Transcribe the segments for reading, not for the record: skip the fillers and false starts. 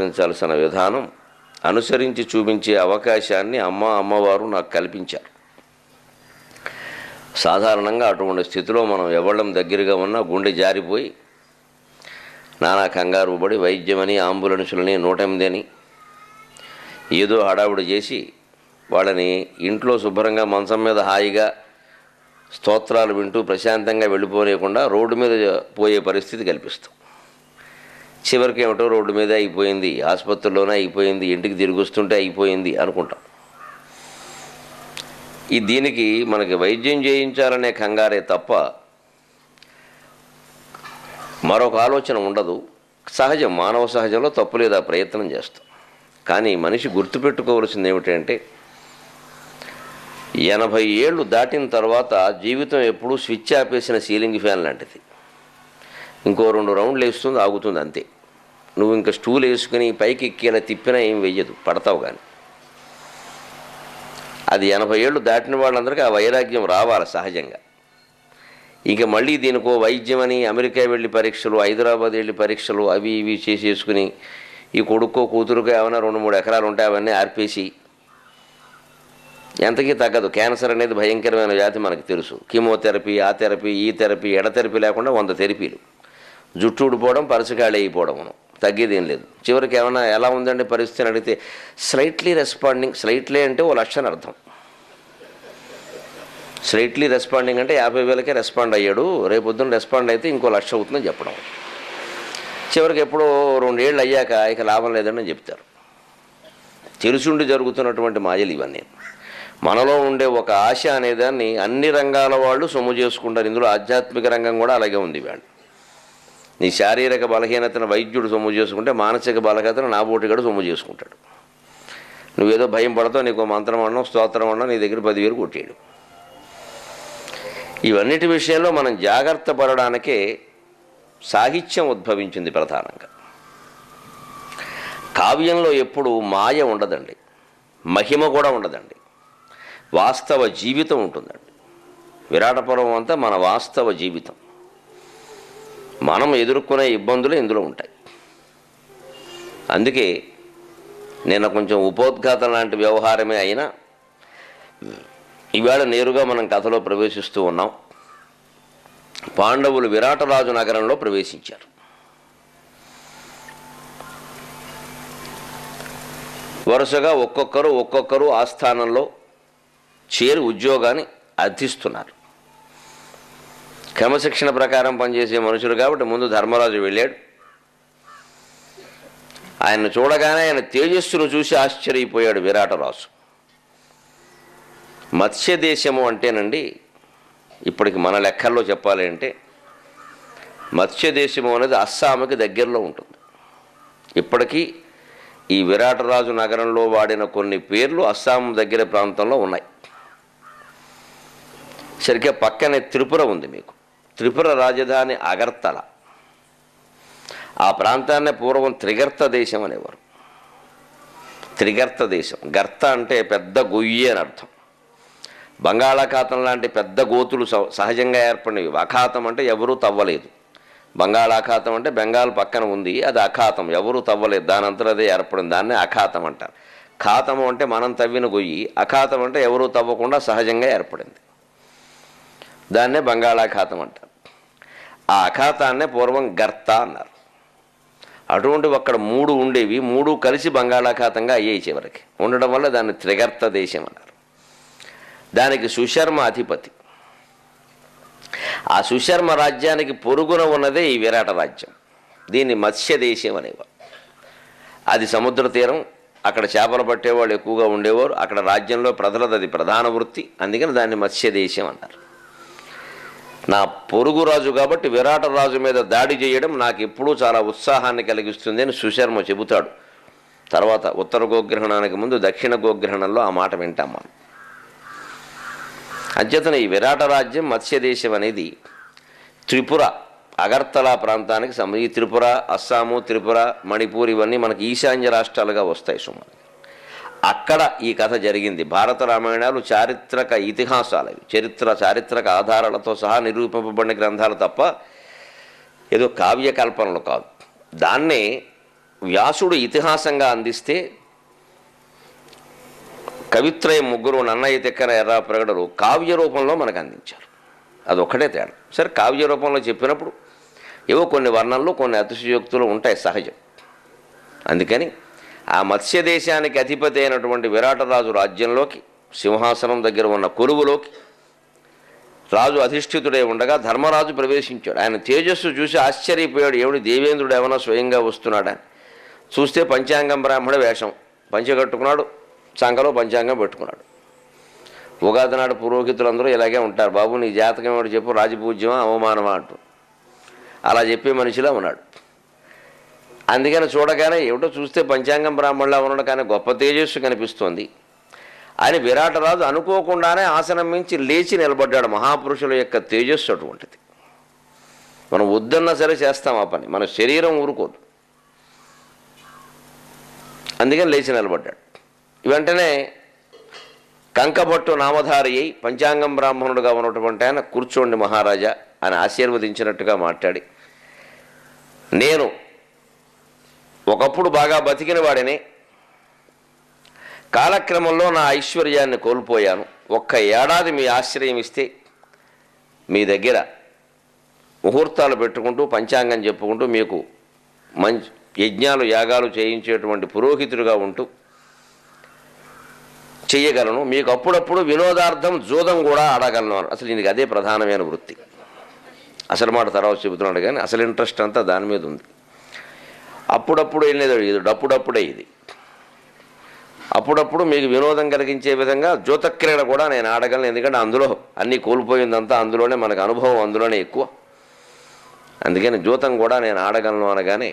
అనుసరించాల్సిన విధానం అనుసరించి చూపించే అవకాశాన్ని అమ్మవారు నాకు కల్పించారు. సాధారణంగా అటువంటి స్థితిలో మనం ఎవళ్ళం దగ్గరగా ఉన్నా గుండె జారిపోయి నానా కంగారు పడి వైద్యమని అంబులెన్సులని 108 అని ఏదో హడావుడి చేసి వాళ్ళని ఇంట్లో శుభ్రంగా మంచం మీద హాయిగా స్తోత్రాలు వింటూ ప్రశాంతంగా వెళ్ళిపోలేకుండా రోడ్డు మీద పోయే పరిస్థితి కల్పిస్తాం. చివరికి ఏమిటో రోడ్డు మీద అయిపోయింది, ఆసుపత్రిలోనే అయిపోయింది, ఇంటికి తిరిగి వస్తుంటే అయిపోయింది అనుకుంటాం. దీనికి మనకి వైద్యం చేయించాలనే కంగారే తప్ప మరొక ఆలోచన ఉండదు. సహజం, మానవ సహజంలో తప్పు లేదా ప్రయత్నం చేస్తాం. కానీ మనిషి గుర్తుపెట్టుకోవాల్సింది ఏమిటంటే 80 ఏళ్ళు దాటిన తర్వాత జీవితం ఎప్పుడూ స్విచ్ ఆపేసిన సీలింగ్ ఫ్యాన్ లాంటిది. ఇంకో 2 రౌండ్లు వేస్తుంది, ఆగుతుంది, అంతే. నువ్వు ఇంకా స్టూల్ వేసుకుని పైకి ఎక్కేలా తిప్పినా ఏం వెయ్యదు, పడతావు. కానీ అది 80 ఏళ్ళు దాటిన వాళ్ళందరికీ ఆ వైరాగ్యం రావాలి సహజంగా. ఇక మళ్ళీ దీనికో వైద్యం అని అమెరికా వెళ్ళి పరీక్షలు, హైదరాబాద్ వెళ్ళి పరీక్షలు అవి ఇవి చేసేసుకుని ఈ కొడుకో కూతురుకో ఏమైనా 2-3 ఎకరాలు ఉంటాయి, అవన్నీ ఆర్పేసి ఎంతకీ తగ్గదు. క్యాన్సర్ అనేది భయంకరమైన వ్యాధి మనకు తెలుసు. కీమోథెరపీ, ఆ థెరపీ, ఈ థెరపీ, ఎడథెరపీ లేకుండా 100 థెరపీలు. జుట్టు ఊడిపోవడం, పరసగాళి అయిపోవడం, తగ్గేదేం లేదు. చివరికి ఏమైనా ఎలా ఉందండి పరిస్థితి అని అడిగితే స్లైట్లీ రెస్పాండింగ్. స్లైట్లీ అంటే 1,00,000 అని అర్థం. స్లైట్లీ రెస్పాండింగ్ అంటే 50,000కే రెస్పాండ్ అయ్యాడు, రేపొద్దున రెస్పాండ్ అయితే ఇంకో 1,00,000 అవుతుందని చెప్పడం. చివరికి ఎప్పుడో 2 ఏళ్ళు అయ్యాక ఇక లాభం లేదని చెప్తారు. తెలుసుండి జరుగుతున్నటువంటి మాయలు ఇవన్నీ. మనలో ఉండే ఒక ఆశ అనేదాన్ని అన్ని రంగాల వాళ్ళు సొమ్ము చేసుకుంటారు. ఇందులో ఆధ్యాత్మిక రంగం కూడా అలాగే ఉంది. ఇవాళ నీ శారీరక బలహీనతను వైద్యుడు సొమ్ము చేసుకుంటే మానసిక బలహీనతను నాబోటిగాడు సొమ్ము చేసుకుంటాడు. నువ్వేదో భయం పడతావు, నీకు మంత్రం అన్నావు, స్తోత్రం అన్నావు, నీ దగ్గర 10,000 కొట్టేయడు. ఇవన్నిటి విషయంలో మనం జాగ్రత్త పడడానికే సాహిత్యం ఉద్భవించింది ప్రధానంగా. కావ్యంలో ఎప్పుడు మాయ ఉండదండి, మహిమ కూడా ఉండదండి, వాస్తవ జీవితం ఉంటుందండి. విరాటపురం అంతా మన వాస్తవ జీవితం. మనం ఎదుర్కొనే ఇబ్బందులు ఇందులో ఉంటాయి. అందుకే నేను కొంచెం ఉపోద్ఘాతం లాంటి వ్యవహారమే అయినా ఇవాళ నేరుగా మనం కథలో ప్రవేశిస్తూ ఉన్నాం. పాండవులు విరాటరాజు నగరంలో ప్రవేశించారు. వరుసగా ఒక్కొక్కరు ఆస్థానంలో చేరి ఉద్యోగాన్ని అర్థిస్తున్నారు. క్రమశిక్షణ ప్రకారం పనిచేసే మనుషులు కాబట్టి ముందు ధర్మరాజు వెళ్ళాడు. ఆయన్ను చూడగానే ఆయన తేజస్సును చూసి ఆశ్చర్యపోయాడు విరాటరాజు. మత్స్య దేశము అంటేనండి, ఇప్పటికి మన లెక్కల్లో చెప్పాలి అంటే మత్స్య దేశము అనేది అస్సాంకి దగ్గరలో ఉంటుంది. ఇప్పటికీ ఈ విరాటరాజు నగరంలో వాడిన కొన్ని పేర్లు అస్సాం దగ్గర ప్రాంతంలో ఉన్నాయి. సరిగ్గా పక్కనే త్రిపుర ఉంది. మీకు త్రిపుర రాజధాని అగర్తల. ఆ ప్రాంతాన్నే పూర్వం త్రిగర్త దేశం అనేవారు. త్రిగర్త దేశం, గర్త అంటే పెద్ద గొయ్యి అని అర్థం. బంగాళాఖాతం లాంటి పెద్ద గోతులు సహజంగా ఏర్పడినవి. అఖాతం అంటే ఎవరూ తవ్వలేదు. బంగాళాఖాతం అంటే బెంగాల్ పక్కన ఉంది, అది అఖాతం, ఎవరూ తవ్వలేదు, దానంతరం అదే ఏర్పడింది. దాన్నే అఖాతం అంటారు. ఖాతము అంటే మనం తవ్విన గొయ్యి, అఖాతం అంటే ఎవరూ తవ్వకుండా సహజంగా ఏర్పడింది, దాన్నే బంగాళాఖాతం అంటారు. ఆ అఖాతాన్నే పూర్వం గర్త అన్నారు. అటువంటి అక్కడ 3 ఉండేవి, 3 కలిసి బంగాళాఖాతంగా అయ్యాయి చివరికి. ఉండడం వల్ల దాన్ని త్రిగర్త దేశం అన్నారు. దానికి సుశర్మ అధిపతి. ఆ సుశర్మ రాజ్యానికి పొరుగున ఉన్నదే ఈ విరాట రాజ్యం. దీన్ని మత్స్య దేశం అనేవారు. అది సముద్ర తీరం, అక్కడ చేపలు పట్టేవాళ్ళు ఎక్కువగా ఉండేవారు. అక్కడ రాజ్యంలో ప్రజలది అది ప్రధాన వృత్తి, అందుకని దాన్ని మత్స్య దేశం అన్నారు. నా పొరుగు రాజు కాబట్టి విరాటరాజు మీద దాడి చేయడం నాకు ఎప్పుడూ చాలా ఉత్సాహాన్ని కలిగిస్తుంది అని సుశర్మ చెబుతాడు. తర్వాత ఉత్తర గోగ్రహణానికి ముందు దక్షిణ గోగ్రహణంలో ఆ మాట వింటాం మనం. అధ్యతన ఈ విరాట రాజ్యం మత్స్యదేశం అనేది త్రిపుర అగర్తలా ప్రాంతానికి ఈ త్రిపుర, అస్సాము, త్రిపుర, మణిపూర్ ఇవన్నీ మనకి ఈశాన్య రాష్ట్రాలుగా వస్తాయి సుమారు. అక్కడ ఈ కథ జరిగింది. భారత రామాయణాలు చారిత్రక ఇతిహాసాలు, చారిత్రక ఆధారాలతో సహా నిరూపింపబడిన గ్రంథాలు తప్ప ఏదో కావ్య కల్పనలు కాదు. దాన్నే వ్యాసుడు ఇతిహాసంగా అందిస్తే కవిత్రయం ముగ్గురు నన్నయ్య తిక్కన ఎర్రా ప్రగడలు కావ్య రూపంలో మనకు అందించారు. అదొక్కటే తేడా. సరే, కావ్య రూపంలో చెప్పినప్పుడు ఏవో కొన్ని వర్ణనలు కొన్ని అతిశయోక్తులు ఉంటాయి, సహజం. అందుకని ఆ మత్స్య దేశానికి అధిపతి అయినటువంటి విరాటరాజు రాజ్యంలోకి సింహాసనం దగ్గర ఉన్న కొలువులోకి రాజు అధిష్ఠితుడై ఉండగా ధర్మరాజు ప్రవేశించాడు. ఆయన తేజస్సు చూసి ఆశ్చర్యపోయాడు. ఏమిటి దేవేంద్రుడు ఏమైనా స్వయంగా వస్తున్నాడని చూస్తే పంచాంగం బ్రాహ్మణ వేషం పంచె కట్టుకున్నాడు, సంఖలో పంచాంగం పెట్టుకున్నాడు. ఉగాది నాడు పురోహితులందరూ ఇలాగే ఉంటారు. బాబు నీ జాతకం ఏమిటి చెప్పు, రాజపూజ్యమా అవమానమా అంటూ అలా చెప్పే మనిషిలా ఉన్నాడు. అందుకని చూడగానే ఏమిటో చూస్తే పంచాంగం బ్రాహ్మణులా ఉన్నాడు, కానీ గొప్ప తేజస్సు కనిపిస్తోంది అని విరాటరాజు అనుకోకుండానే ఆసనం మించి లేచి నిలబడ్డాడు. మహాపురుషుల యొక్క తేజస్సు అటువంటిది. మనం వద్దన్నా సరే చేస్తాం ఆ పని, మన శరీరం ఊరుకోదు. అందుకని లేచి నిలబడ్డాడు. వెంటనే కంకభట్టు నామధారి అయి పంచాంగం బ్రాహ్మణుడుగా ఉన్నటువంటి ఆయన కూర్చోండి మహారాజా అని ఆశీర్వదించినట్టుగా మాట్లాడి, నేను ఒకప్పుడు బాగా బతికిన వాడిని, కాలక్రమంలో నా ఐశ్వర్యాన్ని కోల్పోయాను. ఒక్క ఏడాది మీ ఆశ్రయం ఇస్తే మీ దగ్గర ముహూర్తాలు పెట్టుకుంటూ పంచాంగం చెప్పుకుంటూ మీకు మంచి యజ్ఞాలు యాగాలు చేయించేటువంటి పురోహితుడిగా ఉంటూ చెయ్యగలను. మీకు అప్పుడప్పుడు వినోదార్థం జూదం కూడా ఆడగలను. అసలు దీనికి అదే ప్రధానమైన వృత్తి. అసలు మాట తర్వాత చెబుతున్నాడు, కానీ అసలు ఇంట్రెస్ట్ అంతా దాని మీద ఉంది. అప్పుడప్పుడు ఏం లేదు, ఇది డప్పుడప్పుడే. ఇది అప్పుడప్పుడు మీకు వినోదం కలిగించే విధంగా జ్యోతక్రీడ కూడా నేను ఆడగలను. ఎందుకంటే అందులో అన్నీ కోల్పోయిందంతా అందులోనే, మనకు అనుభవం అందులోనే ఎక్కువ. అందుకని జ్యోతం కూడా నేను ఆడగలను అనగానే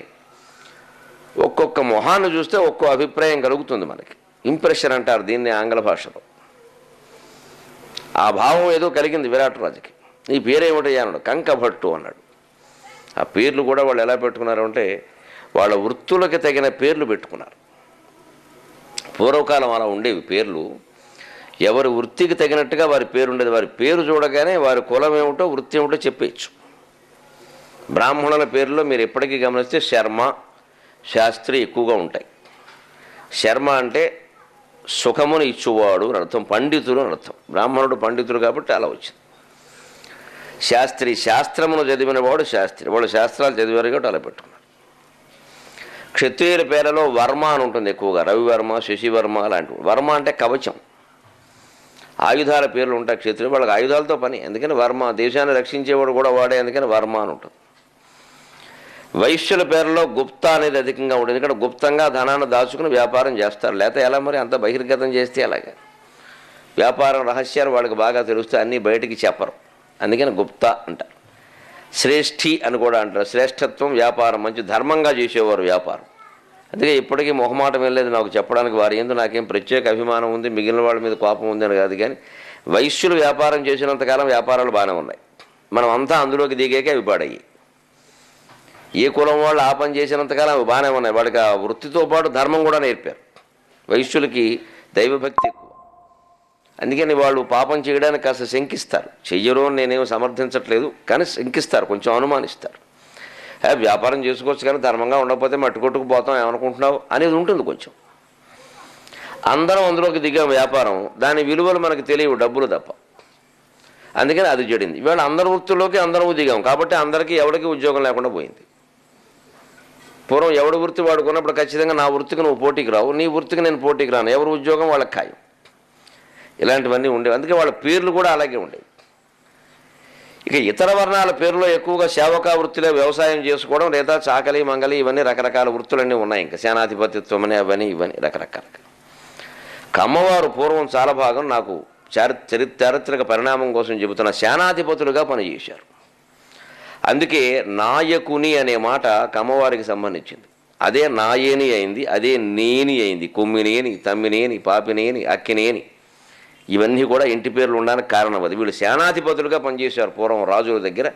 ఒక్కొక్క మొహాన్ని చూస్తే ఒక్కో అభిప్రాయం కలుగుతుంది మనకి. ఇంప్రెషన్ అంటారు దీన్ని ఆంగ్ల భాషలో. ఆ భావం ఏదో కలిగింది విరాటరాజుకి. నీ పేరేమిటయ్యా అన్నాడు. కంకభట్టు అన్నాడు. ఆ పేర్లు కూడా వాళ్ళు ఎలా పెట్టుకున్నారు అంటే వాళ్ళ వృత్తులకి తగిన పేర్లు పెట్టుకున్నారు. పూర్వకాలం అలా ఉండేవి పేర్లు. ఎవరి వృత్తికి తగినట్టుగా వారి పేరు ఉండేది. వారి పేరు చూడగానే వారి కులం ఏమిటో వృత్తి ఏమిటో చెప్పేయచ్చు. బ్రాహ్మణుల పేర్లో మీరు ఎప్పటికీ గమనిస్తే శర్మ, శాస్త్రి ఎక్కువగా ఉంటాయి. శర్మ అంటే సుఖమును ఇచ్చువాడు అని అర్థం, పండితుడు అని అర్థం. బ్రాహ్మణుడు పండితుడు కాబట్టి అలా వచ్చింది. శాస్త్రి, శాస్త్రమును చదివిన వాడు శాస్త్రి. వాళ్ళు శాస్త్రాలు చదివారు కాబట్టి అలా పెట్టుకున్నారు. క్షత్రియుల పేర్లలో వర్మ అని ఉంటుంది ఎక్కువగా. రవివర్మ, శశివర్మ అలాంటివి. వర్మ అంటే కవచం, ఆయుధాల పేర్లు ఉంటాయి. క్షత్రియులు వాళ్ళకి ఆయుధాలతో పని, అందుకని వర్మ. దేశాన్ని రక్షించేవాడు కూడా వాడే, అందుకని వర్మ అని ఉంటుంది. వైశ్యుల పేర్లలో గుప్తా అనేది అధికంగా ఉంటుంది. ఎందుకంటే గుప్తంగా ధనాన్ని దాచుకుని వ్యాపారం చేస్తారు. లేకపోతే ఎలా మరి అంత బహిర్గతం చేస్తే అలాగే వ్యాపారం రహస్యాలు వాళ్ళకి బాగా తెలుస్తాయి, అన్నీ బయటికి చెప్పరు. అందుకని గుప్తా అంటారు. శ్రేష్ఠి అని కూడా అంటారు. శ్రేష్ఠత్వం, వ్యాపారం, మంచి ధర్మంగా చేసేవారు వ్యాపారం. అందుకే ఇప్పటికీ మొహమాటం వెళ్ళలేదు నాకు చెప్పడానికి. వారి యందు నాకేం ప్రత్యేక అభిమానం ఉంది, మిగిలిన వాళ్ళ మీద కోపం ఉంది అని కాదు. కానీ వైశ్యులు వ్యాపారం చేసినంతకాలం వ్యాపారాలు బాగానే ఉన్నాయి. మనం అంతా అందులోకి దిగాకే అవి పాడయ్యి. ఏ కులం వాళ్ళు ఆ పని చేసినంతకాలం అవి బాగానే ఉన్నాయి. వాడికి ఆ వృత్తితో పాటు ధర్మం కూడా నేర్పారు. వైశ్యులకి దైవభక్తి ఎక్కువ. అందుకని వాళ్ళు పాపం చేయడానికి కాస్త శంకిస్తారు. చెయ్యరు అని నేనేం సమర్థించట్లేదు, కానీ శంకిస్తారు, కొంచెం అనుమానిస్తారు. వ్యాపారం చేసుకోవచ్చు కానీ ధర్మంగా ఉండకపోతే మట్టుకొట్టుకుపోతాం ఏమనుకుంటున్నావు అనేది ఉంటుంది కొంచెం. అందరం అందులోకి దిగాం వ్యాపారం, దాని విలువలు మనకు తెలియవు, డబ్బులు తప్ప. అందుకని అది చెడింది. ఇవాళ అందరి వృత్తుల్లోకి అందరూ దిగాం కాబట్టి అందరికీ ఎవరికి ఉద్యోగం లేకుండా పోయింది. పూర్వం ఎవడి వృత్తి వాడుకున్నప్పుడు ఖచ్చితంగా నా వృత్తికి నువ్వు పోటీకి రావు, నీ వృత్తికి నేను పోటీకి రాను, ఎవరి ఉద్యోగం వాళ్ళకి ఖాయం. ఇలాంటివన్నీ ఉండేవి. అందుకే వాళ్ళ పేర్లు కూడా అలాగే ఉండేవి. ఇక ఇతర వర్ణాల పేర్లో ఎక్కువగా సేవకా వృత్తిలో వ్యవసాయం చేసుకోవడం, లేదా చాకలి మంగలి ఇవన్నీ రకరకాల వృత్తులన్నీ ఉన్నాయి. ఇంకా సేనాధిపతిత్వం అని అవన్నీ ఇవన్నీ రకరకాలుగా. కమ్మవారు పూర్వం చాలా భాగం నాకు చారిత్రక పరిణామం కోసం చెబుతున్న సేనాధిపతులుగా పనిచేశారు. అందుకే నాయకుని అనే మాట కమ్మవారికి సంబంధించింది. అదే నాయేని అయింది, అదే నేని అయింది. కొమ్మినేని, తమ్మినేని, పాపినేని, అక్కినేని ఇవన్నీ కూడా ఇంటి పేర్లు ఉండడానికి కారణం అది. వీళ్ళు సేనాధిపతులుగా పనిచేశారు పూర్వం రాజుల దగ్గర,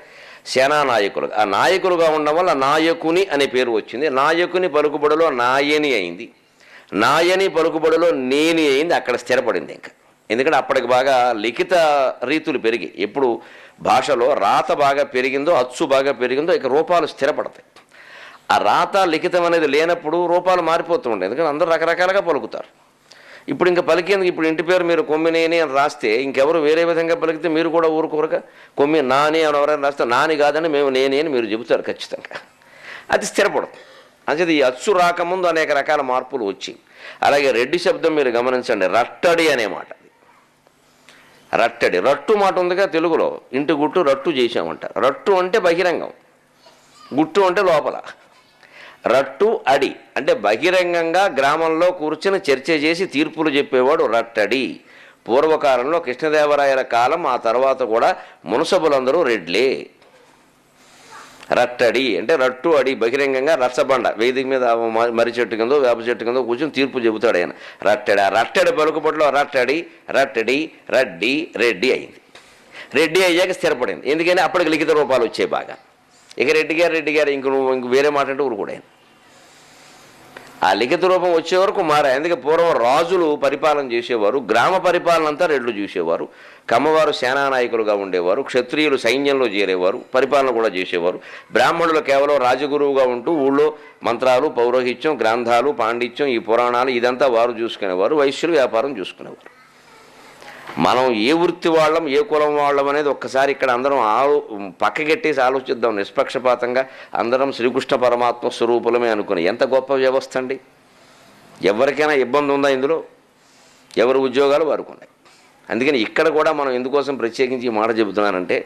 సేనానాయకులు. ఆ నాయకులుగా ఉండడం వల్ల నాయకుని అనే పేరు వచ్చింది. నాయకుని పలుకుబడిలో నాయని అయింది, నాయని పలుకుబడిలో నేని అయింది. అక్కడ స్థిరపడింది ఇంకా. ఎందుకంటే అప్పటికి బాగా లిఖిత రీతులు పెరిగి, ఎప్పుడు భాషలో రాత బాగా పెరిగిందో, అచ్చు బాగా పెరిగిందో ఇక రూపాలు స్థిరపడతాయి. ఆ రాత లిఖితం అనేది లేనప్పుడు రూపాలు మారిపోతూ ఉంటాయి, ఎందుకంటే అందరూ రకరకాలుగా పలుకుతారు. ఇప్పుడు ఇంకా పలికేందుకు, ఇప్పుడు ఇంటి పేరు మీరు కొమ్మినేని అని రాస్తే ఇంకెవరు వేరే విధంగా పలికితే మీరు కూడా ఊరుకోరుగా. కొమ్మి నాని అని ఎవరైనా రాస్తే నాని కాదని మేము నేని అని మీరు చెబుతారు ఖచ్చితంగా. అది స్థిరపడదు. అంచేది ఈ అచ్చు రాకముందు అనేక రకాల మార్పులు వచ్చి. అలాగే రెడ్డి శబ్దం మీరు గమనించండి, రట్టడి అనే మాట. రట్టడి, రట్టు మాట ఉందిగా తెలుగులో, ఇంటి గుట్టు రట్టు చేసామంట. రట్టు అంటే బహిరంగం, గుట్టు అంటే లోపల. రట్టు అడి అంటే బహిరంగంగా గ్రామంలో కూర్చొని చర్చ చేసి తీర్పులు చెప్పేవాడు రట్టడి. పూర్వకాలంలో కృష్ణదేవరాయల కాలం, ఆ తర్వాత కూడా మునసబులందరూ రెడ్లే. రట్టడి అంటే రట్టు అడి, బహిరంగంగా రచ్చబండ, వేదిక మీద మర్రి చెట్టు కిందో వేప చెట్టు కిందో కూర్చొని తీర్పు చెబుతాడు ఆయన. రట్టడి, ఆ రట్టడి పలుకుబడిలో రట్టడి, రట్టడి, రడ్డి, రెడ్డి అయింది. రెడ్డి అయ్యాక స్థిరపడింది, ఎందుకంటే అప్పటికి లిఖిత రూపాలు వచ్చాయి బాగా. ఇక రెడ్డి గారు ఇంక వేరే మాట అంటే ఊరుకోడాను. ఆ లిఖిత రూపం వచ్చే వరకు మారాయి. అందుకే పూర్వం రాజులు పరిపాలన చేసేవారు, గ్రామ పరిపాలన అంతా రెడ్లు చూసేవారు. కమ్మవారు సేనానాయకులుగా ఉండేవారు, క్షత్రియులు సైన్యంలో చేరేవారు, పరిపాలన కూడా చేసేవారు. బ్రాహ్మణులు కేవలం రాజగురువుగా ఉంటూ ఊళ్ళో మంత్రాలు, పౌరోహిత్యం, గ్రంథాలు, పాండిత్యం, ఈ పురాణాలు ఇదంతా వారు చూసుకునేవారు. వైశ్యులు వ్యాపారం చూసుకునేవారు. మనం ఏ వృత్తి వాళ్ళం, ఏ కులం వాళ్ళం అనేది ఒక్కసారి ఇక్కడ అందరం పక్కకెట్టేసి ఆలోచిద్దాం. నిష్పక్షపాతంగా అందరం శ్రీకృష్ణ పరమాత్మ స్వరూపులమే అనుకుని. ఎంత గొప్ప వ్యవస్థ అండి. ఎవరికైనా ఇబ్బంది ఉందా ఇందులో? ఎవరి ఉద్యోగాలు వారికి ఉన్నాయి. అందుకని ఇక్కడ కూడా మనం ఎందుకోసం ప్రత్యేకించి ఈ మాట చెబుతున్నానంటే,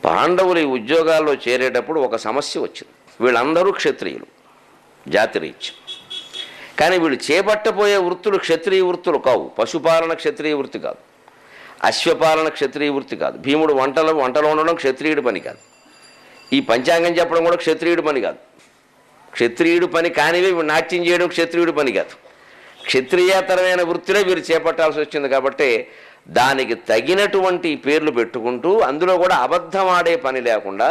పాండవులు ఈ ఉద్యోగాల్లో చేరేటప్పుడు ఒక సమస్య వచ్చింది. వీళ్ళందరూ క్షత్రియులు జాతిరీత్యం, కానీ వీళ్ళు చేపట్టబోయే వృత్తులు క్షత్రియ వృత్తులు కావు. పశుపాలన క్షత్రియ వృత్తి కాదు, అశ్వపాలన క్షత్రియ వృత్తి కాదు, భీముడు వంటలో ఉండడం క్షత్రియుడి పని కాదు, ఈ పంచాంగం చెప్పడం కూడా క్షత్రియుడి పని కాదు. క్షత్రియుడి పని కానివే నాట్యం చేయడం క్షత్రియుడి పని కాదు. క్షత్రియేతరమైన వృత్తిలో వీరు చేపట్టాల్సి వచ్చింది. కాబట్టి దానికి తగినటువంటి పేర్లు పెట్టుకుంటూ, అందులో కూడా అబద్ధం ఆడే పని లేకుండా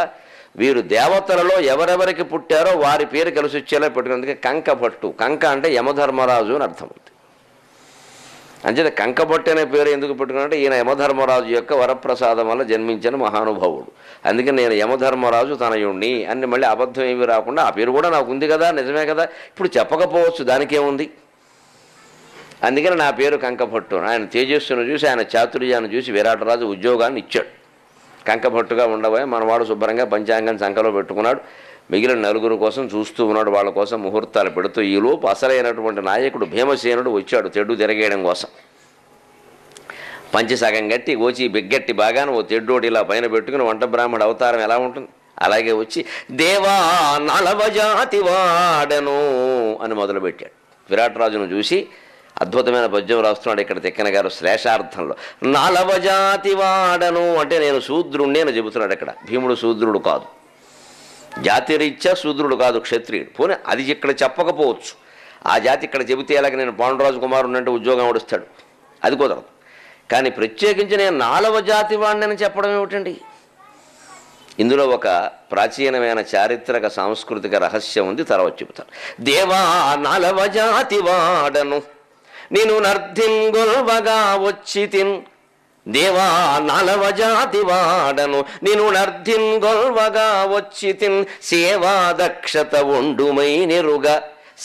వీరు దేవతలలో ఎవరెవరికి పుట్టారో వారి పేరు కలిసి వచ్చేలా పెట్టుకున్నందుకే కంకభట్టు. కంక అంటే యమధర్మరాజు అని అర్థమవుతుంది. అంచేత కంకభట్టు అనే పేరు ఎందుకు పెట్టుకున్నారంటే, ఈయన యమధర్మరాజు యొక్క వరప్రసాదం వల్ల జన్మించిన మహానుభావుడు. అందుకే నేను యమధర్మరాజు తనయుణ్ణి అని మళ్ళీ అబద్ధం ఏమీ రాకుండా, ఆ పేరు కూడా నాకు ఉంది కదా, నిజమే కదా, ఇప్పుడు చెప్పకపోవచ్చు, దానికేముంది. అందుకని నా పేరు కంకభట్టు. ఆయన తేజస్సును చూసి, ఆయన చాతుర్యాన్ని చూసి విరాటరాజు ఉద్యోగాన్ని ఇచ్చాడు. కంకభట్టుగా ఉండబోయే మనవాడు శుభ్రంగా పంచాంగం సంకలో పెట్టుకున్నాడు. మిగిలిన నలుగురు కోసం చూస్తూ ఉన్నాడు, వాళ్ళ కోసం ముహూర్తాలు పెడుతూ. ఈలోపు అసలైనటువంటి నాయకుడు భీమసేనుడు వచ్చాడు తెడ్డు తిరగేయడం కోసం. పంచి సగం గట్టి ఓచి బిగ్గట్టి బాగాను ఓ తెడ్డోటి ఇలా పైన పెట్టుకుని వంట బ్రాహ్మణ అవతారం ఎలా ఉంటుంది అలాగే వచ్చి దేవా నలవజాతి వాడను అని మొదలుపెట్టాడు. విరాటరాజును చూసి అద్భుతమైన పద్యం రాస్తున్నాడు ఇక్కడ తిక్కన గారు శ్లేషార్థంలో. నాలవజాతి వాడను అంటే నేను శూద్రుణ్ణి అని చెబుతున్నాడు. ఇక్కడ భీముడు శూద్రుడు కాదు, జాతిరీత్యా శూద్రుడు కాదు, క్షత్రియుడు. పోనీ అది ఇక్కడ చెప్పకపోవచ్చు, ఆ జాతి ఇక్కడ చెబితే ఎలాగ నేను పాండురాజు కుమారుడు అంటే ఉద్యోగం ఓడిస్తాడు, అది కుదరదు. కానీ ప్రత్యేకించి నేను 4వ జాతి వాడిని అని చెప్పడం ఏమిటండి? ఇందులో ఒక ప్రాచీనమైన చారిత్రక సాంస్కృతిక రహస్యం ఉంది, తర్వాత చెబుతాను. దేవా 4వ జాతి వాడను నేను నర్ధింగొల్వగా వచ్చి తిన్. దేవా 4వ జాతి వాడను నేను నర్ధింగొల్వగా వచ్చి తిన్. సేవా దక్షత ఒండుమై నెరుగా,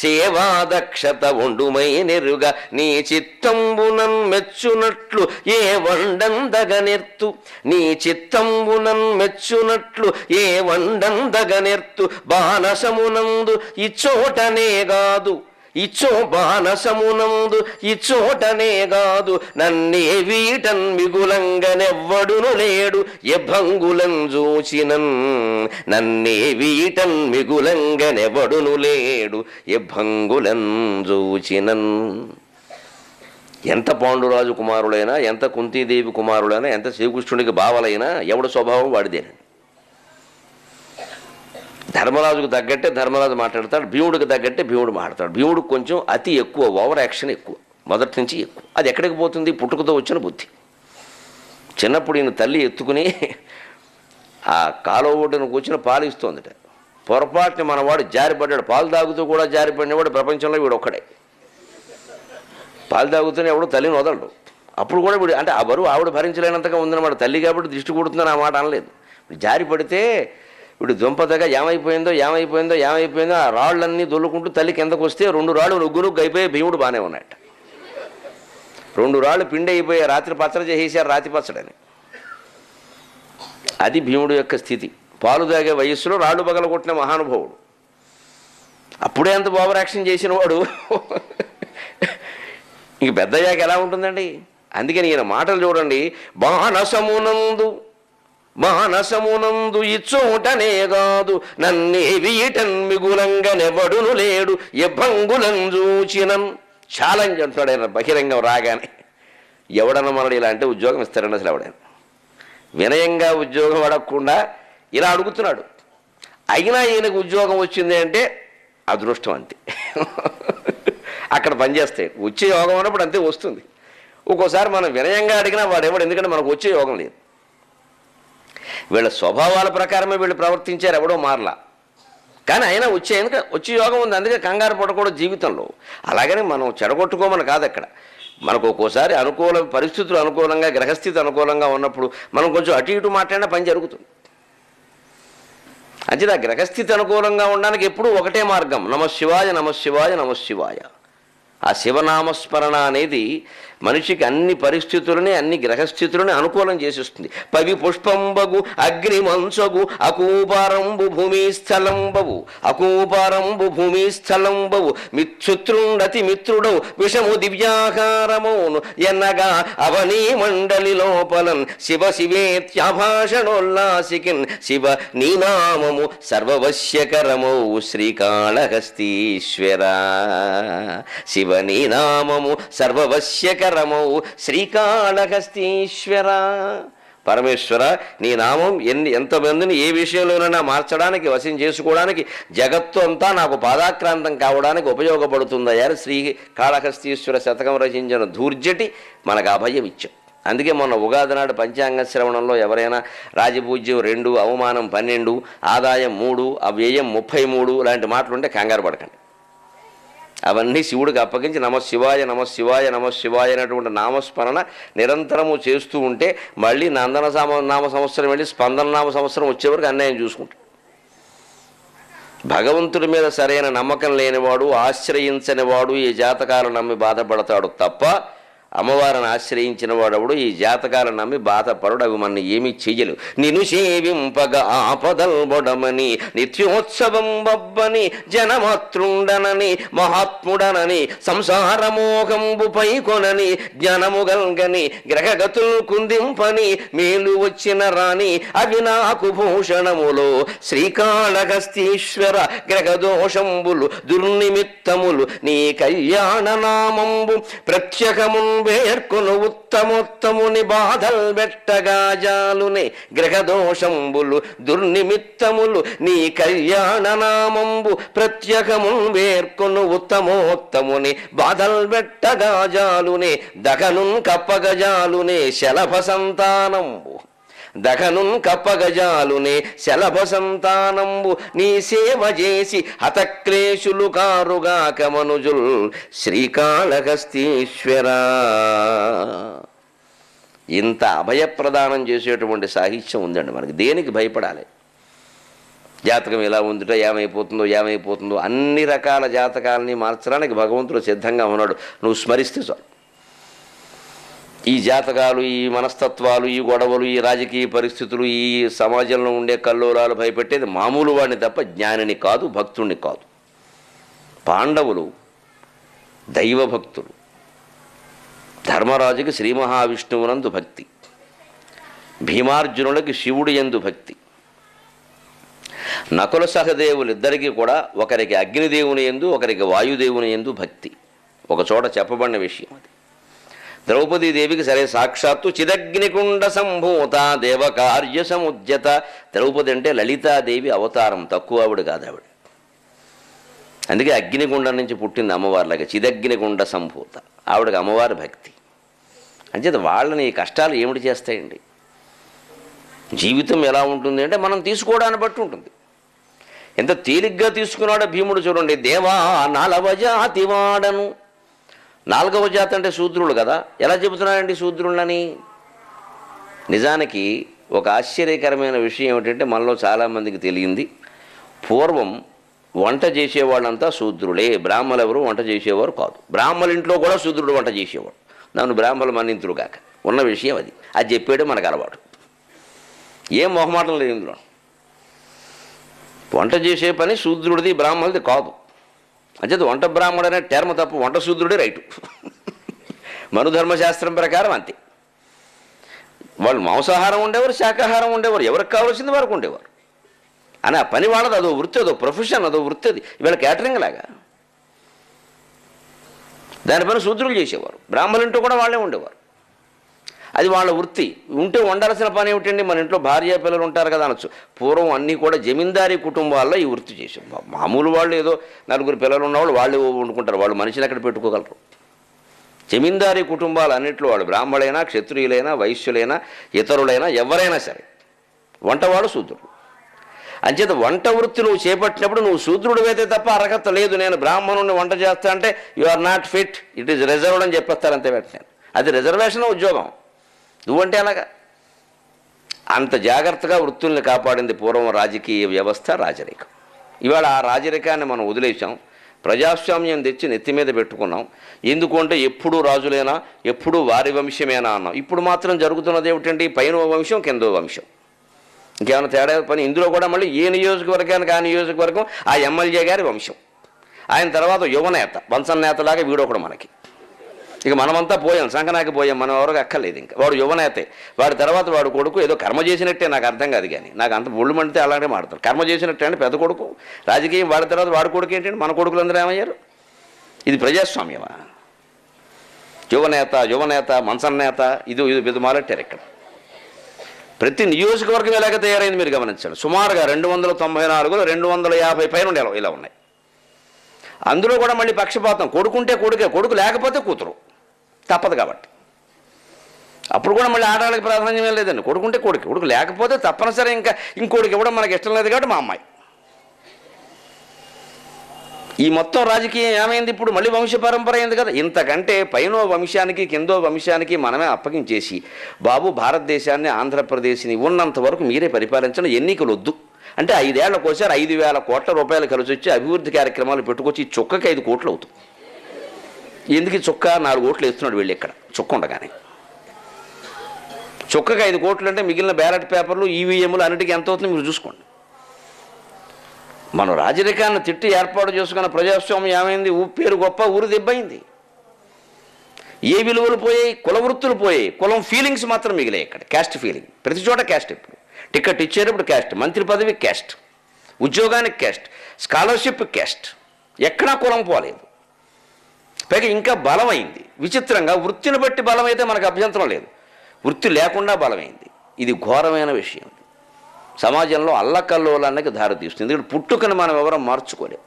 సేవా దక్షత ఒండుమై నెరుగా, నీ చిత్తంబునన్ మెచ్చునట్లు ఏ వండందగనెర్తు. నీ చిత్తంబునన్ మెచ్చునట్లు ఏ వండందగనెర్తు. బానసమునందు ఇచ్చోటనే గాదు, ఇచ్చో బానసమునందు ఇచ్చోటనే గాదు. నన్నే వీటన్ మిగులంగనెవ్వడును లేడు ఎభంగులం చూచినన్. నన్నే వీటన్ మిగులంగనెవ్వడును లేడు ఎభంగులం చూచినన్. ఎంత పాండురాజు కుమారులైనా, ఎంత కుంతీదేవి కుమారులైనా, ఎంత శ్రీకృష్ణుడికి బావలైనా ఎవడి స్వభావం వాడిదేనండి. ధర్మరాజుకు తగ్గట్టే ధర్మరాజు మాట్లాడతాడు, భీముడికి తగ్గట్టే భీముడు మాట్లాడతాడు. భీముడికి కొంచెం అతి ఎక్కువ, ఓవర్ యాక్షన్ ఎక్కువ, మొదటి నుంచి ఎక్కువ. అది ఎక్కడికి పోతుంది? పుట్టుకతో వచ్చిన బుద్ధి. చిన్నప్పుడు ఈయన తల్లి ఎత్తుకుని ఆ కాలువ ఒడ్డున కూర్చుని పాలు ఇస్తోందిట. పొరపాటుని మనవాడు జారిపడ్డాడు. పాలు తాగుతూ కూడా జారిపడినవాడు ప్రపంచంలో వీడు ఒక్కడే. పాలు తాగుతూనే ఎవడు తల్లిని వదలడు. అప్పుడు కూడా వీడు అంటే ఆ బరువు ఆవిడ భరించలేనంతగా ఉందన్నమాట. తల్లి కాబట్టి దృష్టి కొడుతుందని ఆ మాట అనలేదు. జారి పడితే వీడు దుంపదగా ఏమైపోయిందో ఆ రాళ్ళన్నీ దొల్లుకుంటూ తల్లి కిందకు వస్తే 2 రాళ్ళు నుగ్గు అయిపోయి భీముడు బాగానే ఉన్నట్ట. 2 రాళ్ళు పిండి అయిపోయి రాత్రి పచ్చడి చేసేసారు, రాతి పచ్చడని. అది భీముడు యొక్క స్థితి. పాలు తాగే వయస్సులో రాళ్ళు పగల కొట్టిన మహానుభావుడు. అప్పుడే అంత ఓవరాక్షన్ చేసిన వాడు ఇంక పెద్దయ్యాక ఎలా ఉంటుందండి? అందుకని ఈయన మాటలు చూడండి. మానసమునందు ఇచ్చోటనే కాదు నన్నే వీటన్ మిగులంగనెవడును లేడు ఎభంగులం చూచినన్. ఛాలెంజ్ అంటున్నాడు ఆయన బహిరంగం రాగానే. ఎవడన్నా మనడు ఇలా అంటే ఉద్యోగం ఇస్తారని అసలు ఎవడైనా వినయంగా ఉద్యోగం అడగకుండా ఇలా అడుగుతున్నాడు. అయినా ఈయనకు ఉద్యోగం వచ్చింది అంటే అదృష్టం అంతే. అక్కడ పనిచేస్తాయి. వచ్చే యోగం అన్నప్పుడు అంతే వస్తుంది. ఒక్కోసారి మనం వినయంగా అడిగినా వాడెవడు, ఎందుకంటే మనకు వచ్చే యోగం లేదు. వీళ్ళ స్వభావాల ప్రకారమే వీళ్ళు ప్రవర్తించారు, ఎవడో మారలా. కానీ అయినా వచ్చే యోగం ఉంది. అందుకే కంగారు పడకూడదు జీవితంలో. అలాగని మనం చెడగొట్టుకోమని కాదు. అక్కడ మనకు ఒక్కోసారి పరిస్థితులు అనుకూలంగా, గ్రహస్థితి అనుకూలంగా ఉన్నప్పుడు మనం కొంచెం అటు ఇటు మాట్లాడినా పని జరుగుతుంది. అంతే. గ్రహస్థితి అనుకూలంగా ఉండడానికి ఎప్పుడూ ఒకటే మార్గం, నమశివాయ నమశివాయ నమశివాయ. ఆ శివనామస్మరణ అనేది మనిషికి అన్ని పరిస్థితులని, అన్ని గ్రహస్థితులని అనుకూలం చేసేస్తుంది. పవి పుష్పంబగు అగ్ని మంచగు అకూపారంబు భూమి స్థలంబవు మిత్రుండతి మిత్రుడవు విషము దివ్యాకారమౌను ఎన్నగా అవనీ మండలి లోపలన్ శివ శివేత్యాభాషణోల్లాసికిన్ శివ నీనామము సర్వవశ్యకరమౌ శ్రీకాళహస్తీశ్వర. శివ నీనామము సర్వవశ్యకరమౌ శ్రీకాళహస్తీశ్వర. పరమేశ్వర, నీ నామం ఎంతమందిని ఏ విషయంలోనైనా మార్చడానికి, వశం చేసుకోవడానికి, జగత్తు అంతా నాకు పాదాక్రాంతం కావడానికి ఉపయోగపడుతుందయ్యా. శ్రీకాళహస్తీశ్వర శతకం రచించిన ధూర్జటి మనకు అభయం ఇచ్చాం. అందుకే మొన్న ఉగాది నాడు పంచాంగ శ్రవణంలో ఎవరైనా రాజపూజ్యం 2, అవమానం 12, ఆదాయం 3, అవ్యయం 33 లాంటి మాటలుంటే కంగారు పడకండి. అవన్నీ శివుడికి అప్పగించి నమశివాయ నమశివాయ నమశివాయ అనేటువంటి నామస్మరణ నిరంతరము చేస్తూ ఉంటే మళ్ళీ నామ సంవత్సరం వెళ్ళి స్పందన నామ సంవత్సరం వచ్చేవరకు అన్యాయం చూసుకుంటాడు. భగవంతుడి మీద సరైన నమ్మకం లేనివాడు, ఆశ్రయించనివాడు ఈ జాతకాలను నమ్మి బాధపడతాడు తప్ప అమ్మవారిని ఆశ్రయించిన వాడవుడు ఈ జాతకాలను నమ్మి బాధపడు. అవి మన ఏమీ చెయ్యలు. నిన్ను సేవింపగ ఆపదల్బొడమని నిత్యోత్సవం బబ్బని జనమాతృండనని మహాత్ముడనని సంసారమోహంబుపై కొనని జ్ఞానము గల్గని గ్రహగతులు కుందింపని మేలు వచ్చిన రాని అవి నాకు భూషణములో శ్రీకాళహస్తీశ్వర. గ్రహదోషంబులు దుర్నిమిత్తములు నీ కళ్యాణ నామంబు ప్రత్యకము వేర్కొను ఉత్తమోత్తముని బాధల్ పెట్టగా జాలునే. గ్రహదోషంబులు దుర్నిమిత్తములు నీ కళ్యాణ నామంబు ప్రత్యకము వేర్కొను ఉత్తమోత్తముని బాధల్ పెట్టగా జాలునే. దగనున్ కప్పగజాలునే శలభ సంతానంబు దగనున్ కప్పగజాలునే శలభ సంతానంబు నీ సేవ చేసి హతక్లేశులు కారుగాక మనుజుల్ శ్రీకాళహస్తీశ్వర. ఇంత అభయప్రదానం చేసేటువంటి సాహిత్యం ఉందండి మనకి. దేనికి భయపడాలి? జాతకం ఎలా ఉందిటో ఏమైపోతుందో అన్ని రకాల జాతకాలని మార్చడానికి భగవంతుడు సిద్ధంగా ఉన్నాడు. నువ్వు స్మరిస్తే చాలు. ఈ జాతకాలు, ఈ మనస్తత్వాలు, ఈ గొడవలు, ఈ రాజకీయ పరిస్థితులు, ఈ సమాజంలో ఉండే కల్లోలాలు భయపెట్టేది మామూలు వాడిని తప్ప జ్ఞానిని కాదు, భక్తుణ్ణి కాదు. పాండవులు దైవభక్తులు. ధర్మరాజుకి శ్రీ మహావిష్ణువునందు భక్తి, భీమార్జునులకి శివుడు యందు భక్తి, నకుల సహదేవులిద్దరికీ కూడా ఒకరికి అగ్నిదేవుని యందు, ఒకరికి వాయుదేవుని యందు భక్తి. ఒక చోట చెప్పబడిన విషయం అది. ద్రౌపదీదేవికి సరే సాక్షాత్తు చిదగ్నికుండ సంభూత దేవకార్య సముద్యత. ద్రౌపది అంటే లలితాదేవి అవతారం, తక్కువ ఆవిడ కాదు ఆవిడ. అందుకే అగ్నిగుండం నుంచి పుట్టింది అమ్మవారిలాగా, చిదగ్నిగుండ సంభూత. ఆవిడకి అమ్మవారి భక్తి. అంచేత వాళ్ళని ఈ కష్టాలు ఏమిటి చేస్తాయండి? జీవితం ఎలా ఉంటుంది అంటే మనం తీసుకోవడాన్ని బట్టి ఉంటుంది. ఎంత తేలిగ్గా తీసుకున్నాడో భీముడు చూడండి. దేవా నలవజాతి వాడను. 4వ జాతి అంటే శూద్రులు కదా. ఎలా చెబుతున్నాడండి శూద్రులని? నిజానికి ఒక ఆశ్చర్యకరమైన విషయం ఏమిటంటే మనలో చాలామందికి తెలియంది, పూర్వం వంట చేసేవాళ్ళంతా శూద్రులే, బ్రాహ్మలు ఎవరు వంట చేసేవారు కాదు. బ్రాహ్మల ఇంట్లో కూడా శూద్రుడు వంట చేసేవాడు. నన్ను బ్రాహ్మలు మన్నింతులు కాక ఉన్న విషయం అది. అది చెప్పేయడం మనకు అలవాటు, ఏం మొహమాటం లేదు ఇందులో. వంట చేసే పని శూద్రుడిది బ్రాహ్మణుడిది కాదు. అంచేది వంట బ్రాహ్మడు అనే టర్మ్ తప్పు, వంట శూద్రుడే రైటు. మనుధర్మశాస్త్రం ప్రకారం అంతే. వాళ్ళు మాంసాహారం ఉండేవారు, శాకాహారం ఉండేవారు, ఎవరికి కావాల్సింది వారికి ఉండేవారు. అని ఆ పని వాళ్ళది, అదో వృత్తి, అదో ప్రొఫెషన్, అదో వృత్తి. అది ఇవాళ క్యాటరింగ్ లాగా దానిపైన శూద్రులు చేసేవారు. బ్రాహ్మణుల ఇంట్లో కూడా వాళ్ళే ఉండేవారు, అది వాళ్ళ వృత్తి. ఉంటే వండాల్సిన పని ఏమిటండి, మన ఇంట్లో భార్య పిల్లలు ఉంటారు కదా అనొచ్చు. పూర్వం అన్నీ కూడా జమీందారీ కుటుంబాల్లో ఈ వృత్తి చేసాం. మామూలు వాళ్ళు ఏదో నలుగురు పిల్లలు ఉన్నవాళ్ళు వాళ్ళే వండుకుంటారు, వాళ్ళు మనిషిని ఎక్కడ పెట్టుకోగలరు. జమీందారీ కుటుంబాలు అన్నింటిలో వాళ్ళు బ్రాహ్మణులైనా, క్షత్రియులైనా, వైశ్యులైనా, ఇతరులైనా ఎవరైనా సరే వంటవాడు శూద్రుడు. అంచేత వంట వృత్తి నువ్వు చేపట్టినప్పుడు నువ్వు శూద్రుడు అయితే తప్ప అర్హత లేదు. నేను బ్రాహ్మణుని వంట చేస్తా అంటే you are not fit, it is reserved అని చెప్పేస్తారు అంతే వెంటనే. అది రిజర్వేషన్ ఉద్యోగం, నువ్వంటే అలాగా. అంత జాగ్రత్తగా వృత్తుల్ని కాపాడింది పూర్వం రాజకీయ వ్యవస్థ, రాజరికం. ఇవాళ ఆ రాజరికాన్ని మనం వదిలేసాం, ప్రజాస్వామ్యం తెచ్చి నెత్తి మీద పెట్టుకున్నాం. ఎందుకంటే ఎప్పుడూ రాజులైనా, ఎప్పుడూ వారి వంశమేనా అన్నాం. ఇప్పుడు మాత్రం జరుగుతున్నది ఏమిటండి, పైన వంశం, కిందో వంశం, ఇంకేమైనా తేడా పని. ఇందులో కూడా మళ్ళీ ఏ నియోజకవర్గానికి ఆ నియోజకవర్గం ఆ ఎమ్మెల్యే గారి వంశం, ఆయన తర్వాత యువనేత, వంశనేతలాగా వీడో కూడా మనకి. ఇక మనమంతా పోయాం, సంకనాకి పోయాం, మనం ఎవరికి అక్కర్లేదు. ఇంకా వాడు యువనేతే, వాడి తర్వాత వాడు కొడుకు ఏదో కర్మ చేసినట్టే. నాకు అర్థం కాదు, కానీ నాకు అంత ఒళ్ళు మండితే అలాగే మాడతారు. కర్మ చేసినట్టే అంటే పెద్ద కొడుకు రాజకీయం, వాడి తర్వాత వాడి కొడుకు ఏంటంటే మన కొడుకులందరూ ఏమయ్యారు. ఇది ప్రజాస్వామ్యమా? యువనేత మంచన్నేత, ఇది మొదలెట్టారు ఇక్కడ. ప్రతి నియోజకవర్గం ఎలాగ తయారైంది మీరు గమనించండి. సుమారుగా 294లో 250 పైన ఇలా ఉన్నాయి. అందులో కూడా మళ్ళీ పక్షపాతం, కొడుకుంటే కొడుకే, కొడుకు లేకపోతే కూతురు, తప్పదు కాబట్టి. అప్పుడు కూడా మళ్ళీ ఆడవాళ్ళకి ప్రాధాన్యం ఏం లేదండి. కొడుకుంటే కొడుకు, కొడుకు లేకపోతే తప్పనిసరి ఇంకా ఇంకోటికి ఇవ్వడం మనకి ఇష్టం లేదు కాబట్టి మా అమ్మాయి. ఈ మొత్తం రాజకీయం ఏమైంది ఇప్పుడు, మళ్ళీ వంశ పరంపర అయింది కదా. ఇంతకంటే పైనో వంశానికి కిందో వంశానికి మనమే అప్పగించేసి, బాబు భారతదేశాన్ని, ఆంధ్రప్రదేశ్ని ఉన్నంత వరకు మీరే పరిపాలించడం, ఎన్నికలు వద్దు అంటే 5 ఏళ్లకోసారి 5,000 కోట్ల రూపాయలు కలిసి వచ్చి అభివృద్ధి కార్యక్రమాలు పెట్టుకొచ్చి ఈ చుక్కకి 5 కోట్లు అవుతుంది. ఎందుకు చుక్క 4 ఓట్లు వేస్తున్నాడు వీళ్ళు ఇక్కడ చుక్క ఉండగానే. చుక్కకి 5 కోట్లు అంటే మిగిలిన బ్యాలెట్ పేపర్లు, ఈవీఎంలు అన్నిటికీ ఎంత అవుతుంది మీరు చూసుకోండి. మనం రాజరికాన్ని తిట్టి ఏర్పాటు చేసుకున్న ప్రజాస్వామ్యం ఏమైంది, పేరు గొప్ప, ఊరు దెబ్బయింది. ఏ విలువలు పోయాయి, కుల వృత్తులు పోయాయి, కులం ఫీలింగ్స్ మాత్రం మిగిలాయి ఇక్కడ. క్యాస్ట్ ఫీలింగ్ ప్రతి చోట క్యాస్ట్. ఇప్పుడు టికెట్ ఇచ్చేటప్పుడు క్యాస్ట్, మంత్రి పదవి క్యాస్ట్, ఉద్యోగానికి క్యాస్ట్, స్కాలర్షిప్ క్యాస్ట్, ఎక్కడా కులం పోలేదు. పైగా ఇంకా బలమైంది. విచిత్రంగా వృత్తిని బట్టి బలమైతే మనకు అభ్యంతరం లేదు, వృత్తి లేకుండా బలమైంది. ఇది ఘోరమైన విషయం. సమాజంలో అల్లకల్లోలానికి దారితీస్తుంది. ఎందుకంటే పుట్టుకని మనం ఎవరో మార్చుకోలేము.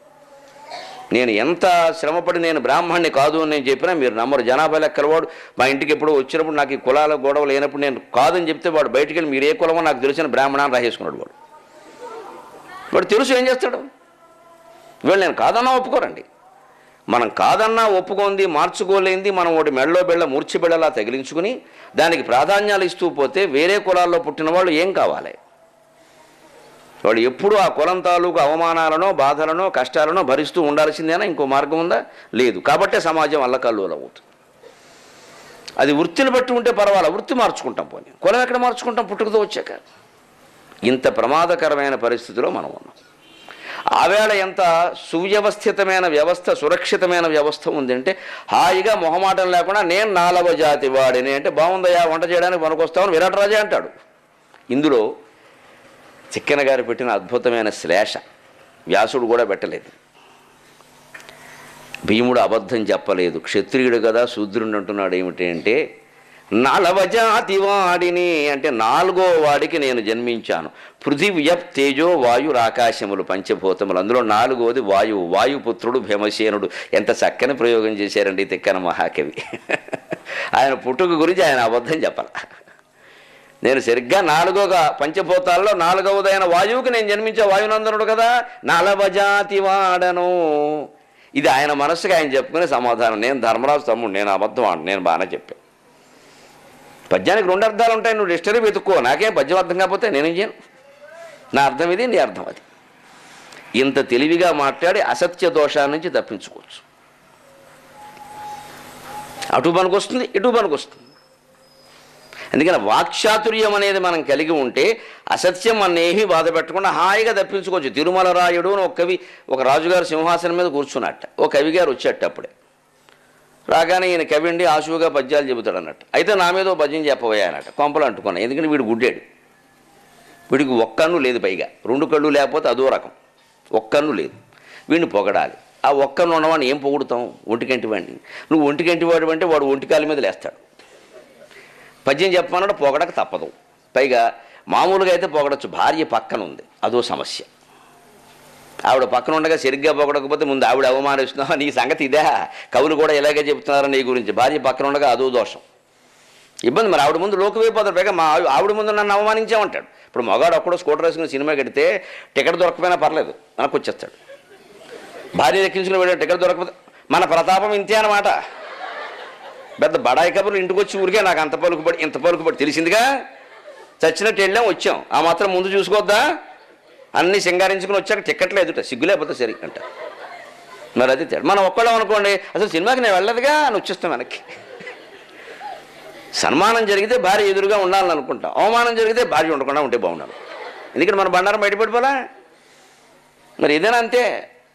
నేను ఎంత శ్రమపడి నేను బ్రాహ్మణ్ణి కాదు అని నేను చెప్పినా మీరు నమ్మరు. జనాభా లెక్కల వాడు మా ఇంటికి ఎప్పుడు వచ్చినప్పుడు నాకు ఈ కులాల గొడవ లేనప్పుడు నేను కాదని చెప్తే వాడు బయటికి వెళ్ళి మీరు ఏ కులమో నాకు తెలిసిన బ్రాహ్మణాన్ని రాసేసుకున్నాడు. వాడు తెలుసు ఏం చేస్తాడు. వీళ్ళు నేను కాదన్నా ఒప్పుకోరండి. మనం కాదన్నా ఒప్పుకుంది, మార్చుకోలేంది మనం ఒకటి మెడలో బెళ్ళ మూర్చిబెళ్ళలా తగిలించుకుని దానికి ప్రాధాన్యాలు ఇస్తూ పోతే వేరే కులాల్లో పుట్టిన వాళ్ళు ఏం కావాలి? వాడు ఎప్పుడూ ఆ కులం తాలూకు అవమానాలనో, బాధలనో, కష్టాలనో భరిస్తూ ఉండాల్సిందేనా? ఇంకో మార్గం ఉందా? లేదు. కాబట్టే సమాజం అల్లకల్లోలం అవుతుంది. అది వృత్తిని బట్టి ఉంటే పర్వాలా, వృత్తి మార్చుకుంటాం, పోనీ కులం ఎక్కడ మార్చుకుంటాం పుట్టుకతో వచ్చాక. ఇంత ప్రమాదకరమైన పరిస్థితిలో మనం ఉన్నాం. ఆవేళ ఎంత సువ్యవస్థితమైన వ్యవస్థ, సురక్షితమైన వ్యవస్థ ఉందంటే హాయిగా మొహమాటం లేకుండా నేను 4వ జాతి వాడిని అంటే బాగుందయ్యా, వంట చేయడానికి పనికొస్తామని విరాట్ రాజే అంటాడు. ఇందులో చిక్కన గారు పెట్టిన అద్భుతమైన శ్లేష వ్యాసుడు కూడా పెట్టలేదు. భీముడు అబద్ధం చెప్పలేదు, క్షత్రియుడు కదా శూద్రుడు అంటున్నాడు. ఏమిటి అంటే 4వ జాతి వాడిని అంటే 4వ వాడికి నేను జన్మించాను. పృథివ్య తేజో వాయు ఆకాశములు పంచభూతములు, అందులో 4వది వాయువు. వాయుపుత్రుడు భీమసేనుడు. ఎంత చక్కని ప్రయోగం చేశారండి తిక్కన మహాకవి. ఆయన పుట్టుక గురించి ఆయన అబద్ధం చెప్పాల. నేను సరిగ్గా 4వ పంచభూతాల్లో 4వదైన వాయువుకి నేను జన్మించే వాయునందనుడు కదా, 4వ జాతి వాడను. ఇది ఆయన మనస్సుకి ఆయన చెప్పుకునే సమాధానం. నేను ధర్మరాజు తమ్ముడు, నేను అబద్ధం ఆడు, నేను బాగానే చెప్పాను. పద్యానికి రెండు అర్థాలు ఉంటాయి, నువ్వు డిక్షనరీ వెతుక్కో. నాకేం పద్యం అర్థం కాకపోతే నేనేం చేయను? నా అర్థం ఇది, నీ అర్థం అది. ఇంత తెలివిగా మాట్లాడి అసత్య దోషాల నుంచి తప్పించుకోవచ్చు. అటు పనికొస్తుంది, ఇటు పనికొస్తుంది. అందుకని వాక్చాతుర్యం అనేది మనం కలిగి ఉంటే అసత్యం అన్నేమీ బాధ పెట్టకుండా హాయిగా తప్పించుకోవచ్చు. తిరుమల రాయుడు అని ఒక కవి, ఒక రాజుగారు సింహాసనం మీద కూర్చున్నట్ట. ఓ కవి గారు వచ్చేట అప్పుడే రాగానే ఈయన కవి అండి ఆశువుగా పద్యాలు చెబుతాడు అన్నట్టు. అయితే నా మీద ఓ పద్యం చెప్పబోయా అన్నట్టు. కొంపలు అంటుకున్నాయి. ఎందుకంటే వీడు గుడ్డాడు, వీడికి ఒక్కన్ను లేదు, పైగా రెండు కళ్ళు లేకపోతే అదో రకం, ఒక్కన్ను లేదు. వీడిని పొగడాలి. ఆ ఒక్కను ఉన్నవాడిని ఏం పొగుడుతాం? ఒంటికంటి వాడిని. నువ్వు ఒంటికంటి వాడు అంటే వాడు ఒంటికాల మీద లేస్తాడు. పద్యం చెప్పమన్నాడు, పొగడక తప్పదు. పైగా మామూలుగా అయితే పొగడచ్చు, భార్య పక్కన ఉంది, అదో సమస్య. ఆవిడ పక్కన ఉండగా సరిగ్గా పొగడకపోతే ముందు ఆవిడ అవమానిస్తున్నావా, నీ సంగతి ఇదే, కవులు కూడా ఇలాగే చెప్తున్నారు నీ గురించి. భార్య పక్కన ఉండగా అదో దోషం, ఇబ్బంది. మరి ఆవిడ ముందు లోకమైపోతాడు. పైగా మా ఆవిడ ముందు నన్ను అవమానించామంటాడు. ఇప్పుడు మగాడు ఒక్కడో స్కూటర్ వేసుకుని సినిమా కడితే టికెట్ దొరకపోయినా పర్లేదు, మనకు వచ్చేస్తాడు. భార్య ఎక్కించుకుని వెళ్ళాడు, టికెట్ దొరకపోతే మన ప్రతాపం ఇంతే అన్నమాట. పెద్ద బడాయి కబుర్లు ఇంటికి వచ్చి ఊరికే నాకు అంత పలుకుబడి ఇంత పలుకుబడి తెలిసిందిగా, చచ్చినట్టు వెళ్ళాం వచ్చాం, ఆ మాత్రం ముందు చూసుకోవద్దా? అన్నీ సింగారించుకుని వచ్చాక టికెట్లు ఎదుట సిగ్గు లేకపోతే సరి అంట. మరి అది మనం ఒక్కళ్ళం అనుకోండి, అసలు సినిమాకి నేను వెళ్ళదుగా అని వచ్చేస్తాం వెనక్కి. సన్మానం జరిగితే భార్య ఎదురుగా ఉండాలని అనుకుంటాం, అవమానం జరిగితే భార్య ఉండకుండా ఉంటే బాగుండాలి. ఎందుకంటే మన బండారం బయటపడిపోలా. మరి ఏదైనా అంతే.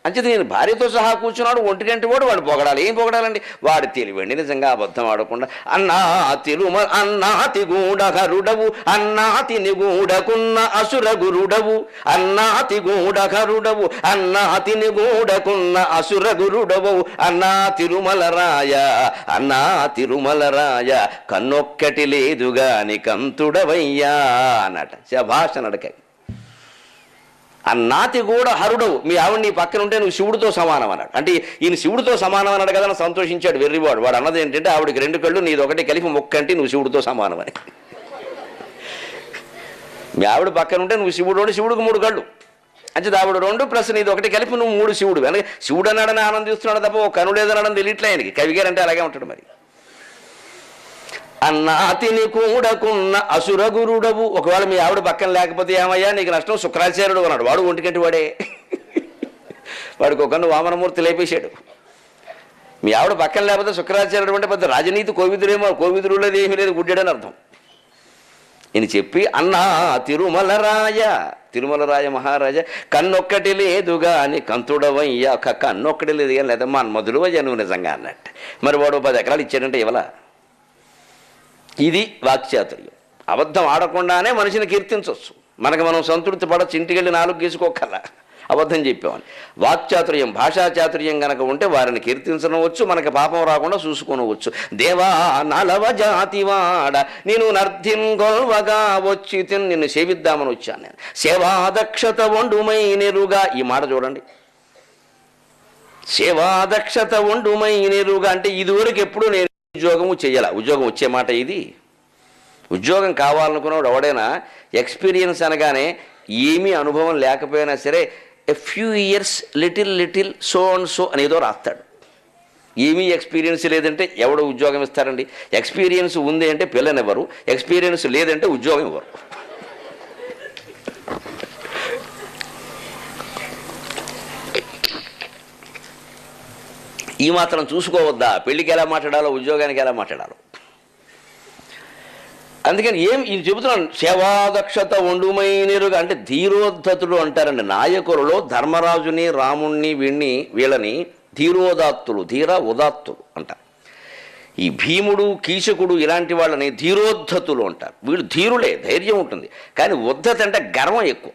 అంచేది నేను భార్యతో సహా కూర్చున్నాడు, ఒంటికంటి వాడు పొగడాలి. ఏం పొగడాలండి? వాడి తెలివండి నిజంగా అబద్ధం ఆడకుండా. అన్నాతి అన్నాతి గూఢకరుడవు, అన్నాతి నిగూఢకున్న అసుర గురుడవు, అన్నాతి గూఢకరుడవు, అన్నాతి నిగూఢకున్న అసుర గురుడవు, అన్నా తిరుమల రాయ, అన్నా తిరుమల రాయ, కన్నొక్కటి లేదుగాని కంతుడవయ్యా అన్నట. శభాష నడక. అన్నాతి కూడా హరుడవు, మీ ఆవిడ నీ పక్కన ఉంటే నువ్వు శివుడితో సమానం అన్నాడు. అంటే ఈయన శివుడితో సమానం అన్నాడు కదా, సంతోషించాడు వెర్రివాడు. వాడు అన్నది ఏంటంటే ఆవిడికి రెండు కళ్ళు, నీది ఒకటి కలిపి మొక్కంటే నువ్వు శివుడితో సమానం అని. మీ ఆవిడ పక్కన ఉంటే నువ్వు శివుడు, శివుడికి మూడు కళ్ళు, అంటే ఆవిడ రెండు ప్లస్ నీది ఒకటి కలిపి నువ్వు మూడు శివుడు. అంటే శివుడు అన్నాడని ఆనందిస్తున్నాడు తప్ప ఓ కను లేదనడం తెలియట్లే ఆయనకి. కవిగారు అంటే అలాగే ఉంటాడు. మరి అన్నాతిని కూడకున్న అసుర గురుడవు, ఒకవేళ మీ ఆవిడ పక్కన లేకపోతే ఏమయ్యా నీకు నష్టం, శుక్రాచార్యుడు అన్నాడు. వాడు ఒంటికంటి వాడే, వాడికి ఒక వామనమూర్తి లేపేశాడు. మీ ఆవిడ పక్కన లేకపోతే శుక్రాచార్యుడు అంటే పెద్ద రాజనీతి కోవిదుడేమో, కోవిదుడు లేదు ఏమీ లేదు, గుడ్డాడని అర్థం. ఈయన చెప్పి అన్నా తిరుమల రాయ, తిరుమల రాయ మహారాజా, కన్నొక్కటి లేదుగా అని కంతుడవయ్యా, ఒక కన్నొక్కటి లేదు కానీ లేదా మన్మధుడు అయ్యా నువ్వు నిజంగా అన్నట్టు. మరి వాడు 10 ఎకరాలు ఇచ్చాడంటే ఇవ్వలా. ఇది వాక్చాతుర్యం. అబద్ధం ఆడకుండానే మనిషిని కీర్తించవచ్చు. మనకు మనం సంతృప్తి పడచ్చు, ఇంటికెళ్ళి 4 గీసుకోకల్లా అబద్ధం చెప్పామని. వాక్చాతుర్యం, భాషాచాతుర్యం కనుక ఉంటే వారిని కీర్తించవచ్చు, మనకి పాపం రాకుండా చూసుకోనవచ్చు. దేవా నలవ జాతివాడ నేను నర్ధిన్ గొల్వగా వచ్చి నిన్ను సేవిద్దామని వచ్చాను నేను. సేవాదక్షత వండుమై నెరుగా, ఈ మాట చూడండి. సేవాదక్షత వండుమై నెరుగా అంటే ఇదివరకు ఎప్పుడు నేను ఉద్యోగము చెయ్యాల. ఉద్యోగం వచ్చే మాట ఇది. ఉద్యోగం కావాలనుకున్నాడు ఎవడైనా ఎక్స్పీరియన్స్ అనగానే ఏమీ అనుభవం లేకపోయినా సరే a few years little so and so అనేదో రాస్తాడు. ఏమీ ఎక్స్పీరియన్స్ లేదంటే ఎవడు ఉద్యోగం ఇస్తారండి? ఎక్స్పీరియన్స్ ఉంది అంటే పిల్లనివ్వరు, ఎక్స్పీరియన్స్ లేదంటే ఉద్యోగం ఇవ్వరు. ఈ మాత్రం చూసుకోవద్దా? పెళ్ళికి ఎలా మాట్లాడాలో, ఉద్యోగానికి ఎలా మాట్లాడాలో. అందుకని ఈయన చెబుతున్నాను, సేవాదక్షత వండుమైనరుగా అంటే ధీరోద్ధతుడు అంటారండి. నాయకులలో ధర్మరాజుని, రాముణ్ణి, వీళ్ళని ధీరోదాత్తులు, ధీర ఉదాత్తులు అంటారు. ఈ భీముడు, కీచకుడు ఇలాంటి వాళ్ళని ధీరోద్ధతులు అంటారు. వీళ్ళు ధీరులే, ధైర్యం ఉంటుంది, కానీ ఉద్ధత అంటే గర్వం ఎక్కువ.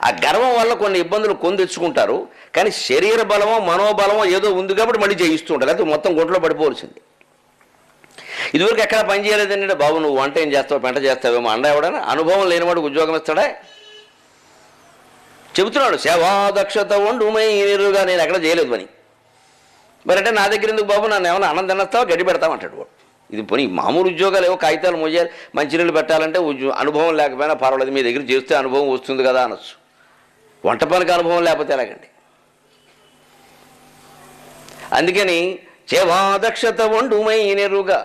ఆ గర్వం వల్ల కొన్ని ఇబ్బందులు కొని తెచ్చుకుంటారు. కానీ శరీర బలమో మనోబలమో ఏదో ఉంది కాబట్టి మళ్ళీ జయిస్తూ ఉంటారు, లేకపోతే మొత్తం గుంటలో పడిపోవలసింది. ఇదివరకు ఎక్కడ పని చేయలేదంటే బాబు నువ్వు వంట ఏం చేస్తావు, పెంట చేస్తావేమో అండ ఎవడన్నా. అనుభవం లేనివాడు ఉద్యోగం ఇస్తాడా? చెబుతున్నాడు సేవాదక్షత వండుమై నీరుగా నేను ఎక్కడ చేయలేదు పని. మరి అంటే నా దగ్గర ఎందుకు బాబు, నన్ను ఏమైనా అన్నం తినేస్తావా, గడ్డి పెడతామంటాడు వాడు. ఇది పోనీ మామూలు ఉద్యోగాలు ఏవో కాగితాలు మోయాలి, మంచినీళ్ళు పెట్టాలంటే అనుభవం లేకపోయినా పర్వాలేదు, మీ దగ్గర చేస్తే అనుభవం వస్తుంది కదా అనొచ్చు. వంట పనికి అనుభవం లేకపోతే ఎలాగండి? అందుకని సేవాదక్షత వండుమై నెరుగా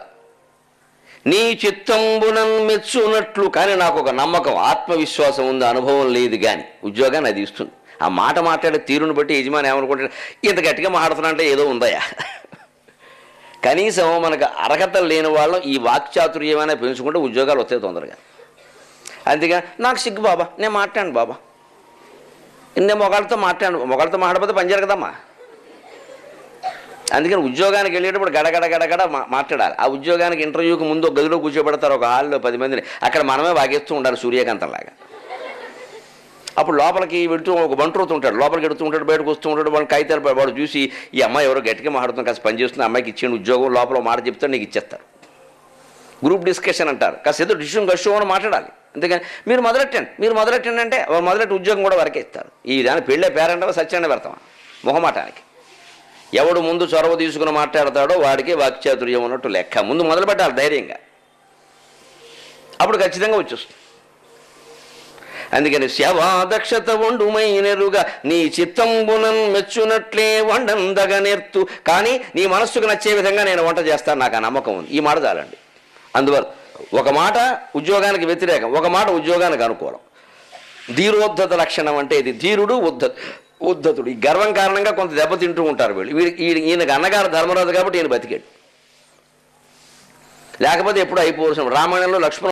నీ చిత్తంబునన్ మెచ్చునట్లు. కానీ నాకు ఒక నమ్మకం, ఆత్మవిశ్వాసం ఉంది, అనుభవం లేదు, కానీ ఉద్యోగాన్ని అది ఇస్తుంది. ఆ మాట మాట్లాడే తీరును బట్టి యజమాని ఏమనుకుంటాడు, ఇంత గట్టిగా మాట్లాడుతున్నా అంటే ఏదో ఉందయా. కనీసం మనకు అర్హతలు లేని వాళ్ళం ఈ వాక్చాతుర్యమైనా పెంచుకుంటే ఉద్యోగాలు వస్తాయి తొందరగా. అందుకే నాకు సిగ్గు బాబా, నేను మాట్లాడు బాబా, నేను మొగాళ్ళతో మాట్లాడకపోతే పని జరగదమ్మా. అందుకని ఉద్యోగానికి వెళ్ళేటప్పుడు గడగడ మాట్లాడాలి. ఆ ఉద్యోగానికి ఇంటర్వ్యూకి ముందు ఒక గదిలో కూర్చోబెడతారు, ఒక హాల్లో 10 మందిని, అక్కడ మనమే వాగేస్తూ ఉండాలి సూర్యకాంతంలాగా. అప్పుడు లోపలికి వెళుతూ ఒక బంట్రోతు ఉంటాడు, లోపలికి వెళుతూ ఉంటాడు, బయటకు వస్తూ ఉంటాడు. వాడు కాగితాలు వాడు చూసి ఈ అమ్మాయి ఎవరో గట్టిగా మాట్లాడుతుంది, కాస్త పని చేస్తుంది, అమ్మాయికి ఇచ్చిన ఉద్యోగం లోపల మాట చెప్తాడు, నీకు ఇచ్చేస్తారు. గ్రూప్ డిస్కషన్ అంటారు. కాస్త ఏదో గషో అని మాట్లాడాలి. అందుకని మీరు మొదలెట్టండి అంటే మొదలెట్టి ఉద్యోగం కూడా వరకే ఇస్తారు. ఈ దాని పెళ్ళే పేరంటే సత్యాన్ని పెడతామా మొహమాటానికి. ఎవడు ముందు చొరవ తీసుకుని మాట్లాడతాడో వాడికి వాక్చాతుర్యం ఉన్నట్టు లెక్క. ముందు మొదలు పెట్టాలి ధైర్యంగా, అప్పుడు ఖచ్చితంగా వచ్చేస్తుంది. అందుకని శవాదక్షత వండుమైనరుగా నీ చిత్తంబునన్ మెచ్చునట్లే వండందగ నేర్తు. కానీ నీ మనస్సుకు నచ్చే విధంగా నేను వంట చేస్తాను, నాకు ఆ నమ్మకం ఉంది. ఈ మాట చాలండి. అందువల్ల ఒక మాట ఉద్యోగానికి వ్యతిరేకం, ఒక మాట ఉద్యోగానికి అనుకూలం. ధీరోద్ధత లక్షణం అంటే ఇది. ధీరుడు ఉద్ధతుడు. ఈ గర్వం కారణంగా కొంత దెబ్బతింటూ ఉంటారు వీళ్ళు. ఈయనకు అన్నగారు ధర్మరాజు కాబట్టి ఈయన బతికాడు, లేకపోతే ఎప్పుడు అయిపోవలసిన. రామాయణంలో లక్ష్మణ